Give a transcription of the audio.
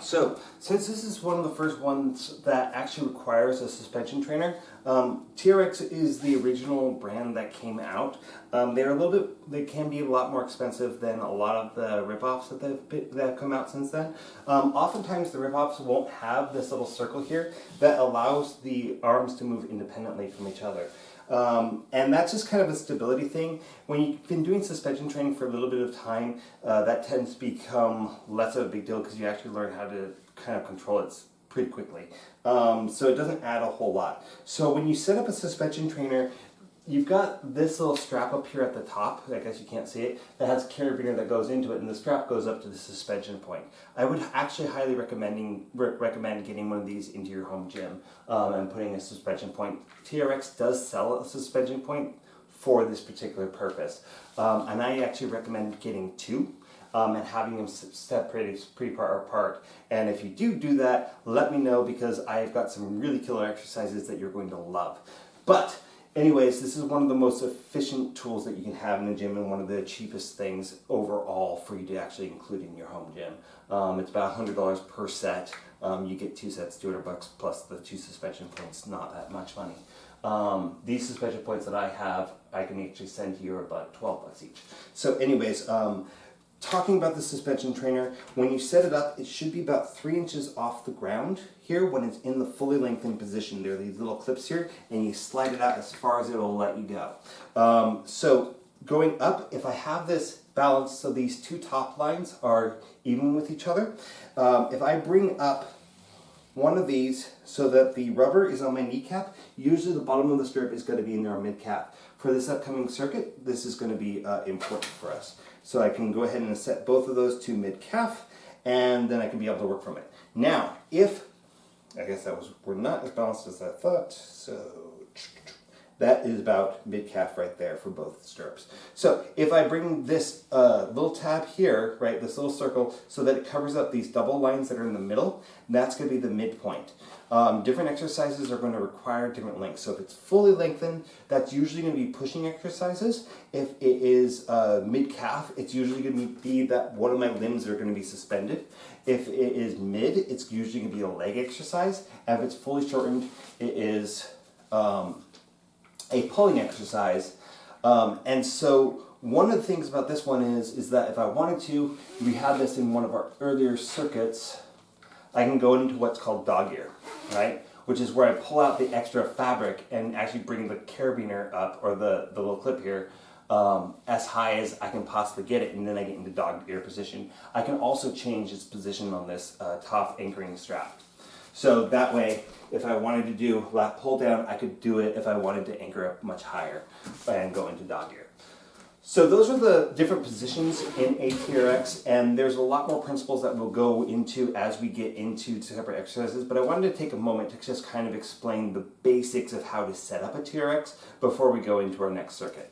So, since this is one of the first ones that actually requires a suspension trainer, TRX is the original brand that came out. They can be a lot more expensive than a lot of the ripoffs that have come out since then. Oftentimes the ripoffs won't have this little circle here that allows the arms to move independently from each other. And that's just kind of a stability thing. When you've been doing suspension training for a little bit of time, that tends to become less of a big deal because you actually learn how to kind of control it pretty quickly. So it doesn't add a whole lot. So when you set up a suspension trainer, you've got this little strap up here at the top, I guess you can't see it, that has a carabiner that goes into it, and the strap goes up to the suspension point. I would actually highly recommend getting one of these into your home gym and putting a suspension point. TRX does sell a suspension point for this particular purpose, and I actually recommend getting two. And having them separated pretty far apart. And if you do that, let me know, because I've got some really killer exercises that you're going to love. But anyways, this is one of the most efficient tools that you can have in the gym, and one of the cheapest things overall for you to actually include in your home gym. It's about $100 per set. You get two sets, $200 plus the two suspension points, not that much money. These suspension points that I have, I can actually send to you are about $12 each. So anyways, talking about the suspension trainer, when you set it up, it should be about 3 inches off the ground here when it's in the fully lengthened position. There are these little clips here, and you slide it out as far as it will let you go. So going up, if I have this balanced so these two top lines are even with each other, if I bring up one of these so that the rubber is on my kneecap, usually the bottom of the strip is going to be in our mid-calf. For this upcoming circuit, this is going to be important for us. So I can go ahead and set both of those to mid-calf, and then I can be able to work from it. Now, I guess we're not as balanced as I thought, so that is about mid-calf right there for both stirrups. So if I bring this little tab here, right, this little circle, so that it covers up these double lines that are in the middle, that's going to be the midpoint. Different exercises are going to require different lengths. So if it's fully lengthened, that's usually going to be pushing exercises. If it is mid-calf, it's usually going to be that one of my limbs are going to be suspended. If it is mid, it's usually going to be a leg exercise. And if it's fully shortened, it is a pulling exercise. And so one of the things about this one is that if I wanted to, we had this in one of our earlier circuits, I can go into what's called dog ear, right? Which is where I pull out the extra fabric and actually bring the carabiner up, or the little clip here, as high as I can possibly get it, and then I get into dog ear position. I can also change its position on this top anchoring strap. So that way, if I wanted to do lat pull down, I could do it if I wanted to anchor up much higher and go into dog ear. So those are the different positions in a TRX, and there's a lot more principles that we'll go into as we get into separate exercises, but I wanted to take a moment to just kind of explain the basics of how to set up a TRX before we go into our next circuit.